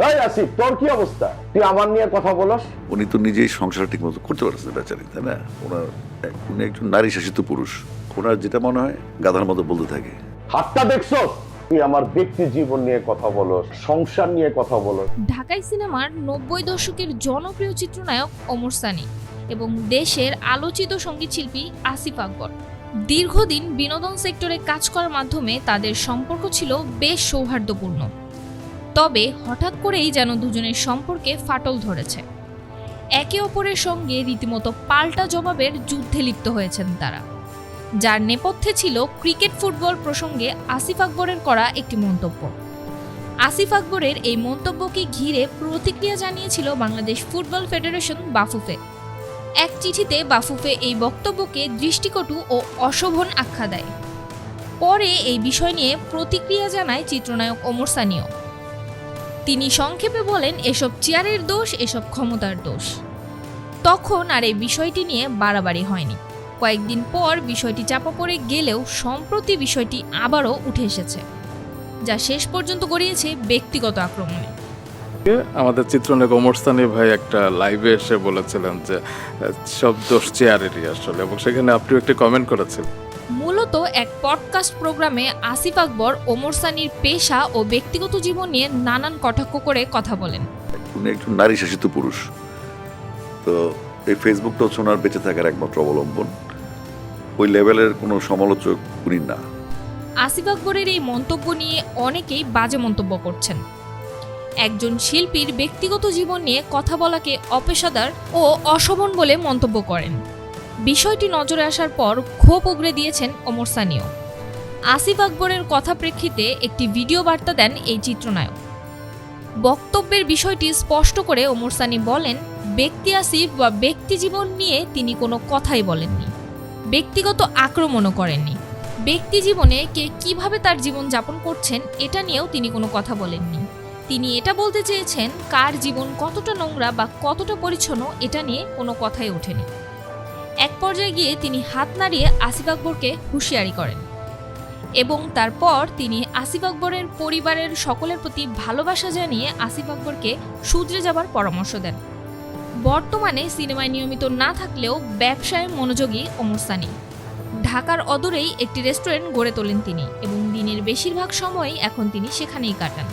এই আসিফ, তোর কি অবস্থা? তুই আমার নিয়ে কথা বলস? উনি তো নিজেই সংসার ঠিক মতো করতে পারছেন বেচারি, তাই না? উনি একজন নারী শাসিত পুরুষ। ওনার যেটা মনে হয় গাধার মতো বলতে থাকে। হাতটা দেখছস? তুই আমার ব্যক্তি জীবন নিয়ে কথা বলস, সংসার নিয়ে কথা বলস। ঢাকাই সিনেমার ৯০ দশকের জনপ্রিয় চিত্রনায়ক ওমর সানি এবং দেশের আলোচিত সঙ্গীতশিল্পী আসিফ আকবর দীর্ঘদিন বিনোদন সেক্টরে কাজ করার মাধ্যমে তাদের সম্পর্ক ছিল বেশ সৌহার্দ্যপূর্ণ। তবে হঠাৎ করেই যেন দুজনের সম্পর্কে ফাটল ধরেছে। একে অপরের সঙ্গে রীতিমতো পাল্টা জবাবের যুদ্ধে লিপ্ত হয়েছেন তারা, যার নেপথ্যে ছিল ক্রিকেট ফুটবল প্রসঙ্গে আসিফ আকবরের করা একটি মন্তব্য। আসিফ আকবরের এই মন্তব্যকে ঘিরে প্রতিক্রিয়া জানিয়েছিল বাংলাদেশ ফুটবল ফেডারেশন বাফুফে। এক চিঠিতে বাফুফে এই বক্তব্যকে দৃষ্টিকটু ও অশোভন আখ্যা দেয়। পরে এই বিষয় নিয়ে প্রতিক্রিয়া জানায় চিত্রনায়ক ওমর সানিও। তিনি সংক্ষেপে বলেন, এসব চেয়ারের দোষ, এসব ক্ষমতার দোষ। তখন আর এই বিষয়টি নিয়ে বাড়াবাড়ি হয়নি। কয়েকদিন পর বিষয়টি চাপা পড়ে গেলেও সম্প্রতি বিষয়টি আবারও উঠে এসেছে, যা শেষ পর্যন্ত গড়িয়েছে ব্যক্তিগত আক্রমণে। আমাদের চিত্রনায়ক ওমর সানি ভাই একটা লাইভে এসে বলেছিলেন যে সব দোষ চেয়ারেরই আসলে, এবং সেখানে আপনিও একটি কমেন্ট করেছিলেন। মূলত এক পডকাস্ট প্রোগ্রামে আসিফ আকবর ওমর সানির পেশা ও ব্যক্তিগত জীবন নিয়ে নানান কটাক্ষ করে কথা বলেন। উনি একজন নারী শাসিত পুরুষ। তো এই ফেসবুকটা হচ্ছে ওনার বেঁচে থাকার একমাত্র অবলম্বন। ওই লেভেলের কোনো সমালোচক উনি না। আসিফ আকবরের এই মন্তব্য নিয়ে অনেকেই বাজে মন্তব্য করছেন। একজন শিল্পীর ব্যক্তিগত জীবন নিয়ে কথা বলাকে অপেশাদার ও অশোভন বলে মন্তব্য করেন। বিষয়টি নজরে আসার পর ক্ষোভ উগরে দিয়েছেন ওমর সানিও। আসিফ আকবরের কথা প্রেক্ষিতে একটি ভিডিও বার্তা দেন এই চিত্রনায়ক। বক্তব্যের বিষয়টি স্পষ্ট করে ওমর সানি বলেন, ব্যক্তি আসিফ বা ব্যক্তি জীবন নিয়ে তিনি কোনো কথাই বলেননি, ব্যক্তিগত আক্রমণও করেননি। ব্যক্তি জীবনে কে কিভাবে তার জীবন যাপন করছেন এটা নিয়েও তিনি কোনো কথা বলেননি। তিনি এটা বলতে চেয়েছেন কার জীবন কতটা নোংরা বা কতটা পরিচ্ছন্ন এটা নিয়ে কোনো কথাই ওঠেনি। এক পর্যায়ে গিয়ে তিনি হাত নাড়িয়ে আসিফ আকবরকে হুঁশিয়ারি করেন এবং তারপর তিনি আসিফ আকবরের পরিবারের সকলের প্রতি ভালোবাসা জানিয়ে আসিফ আকবরকে শুধরে যাবার পরামর্শ দেন। বর্তমানে সিনেমায় নিয়মিত না থাকলেও ব্যবসায় মনোযোগী ওমর সানি। ঢাকার অদূরেই একটি রেস্টুরেন্ট গড়ে তোলেন তিনি এবং দিনের বেশিরভাগ সময়ই এখন তিনি সেখানেই কাটান।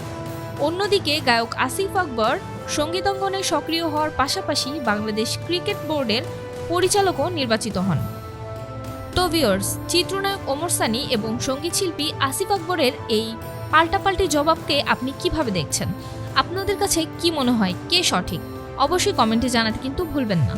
অন্যদিকে গায়ক আসিফ আকবর সঙ্গীতাঙ্গনে সক্রিয় হওয়ার পাশাপাশি বাংলাদেশ ক্রিকেট বোর্ডের পরিচালকও নির্বাচিত হন। তো ভিউয়ার্স, চিত্রনায়ক ওমর সানি এবং সঙ্গীতশিল্পী আসিফ আকবরের এই পাল্টাপাল্টি জবাবকে আপনি কিভাবে দেখছেন? আপনাদের কাছে কি মনে হয় কে সঠিক? অবশ্যই কমেন্টে জানাতে কিন্তু ভুলবেন না।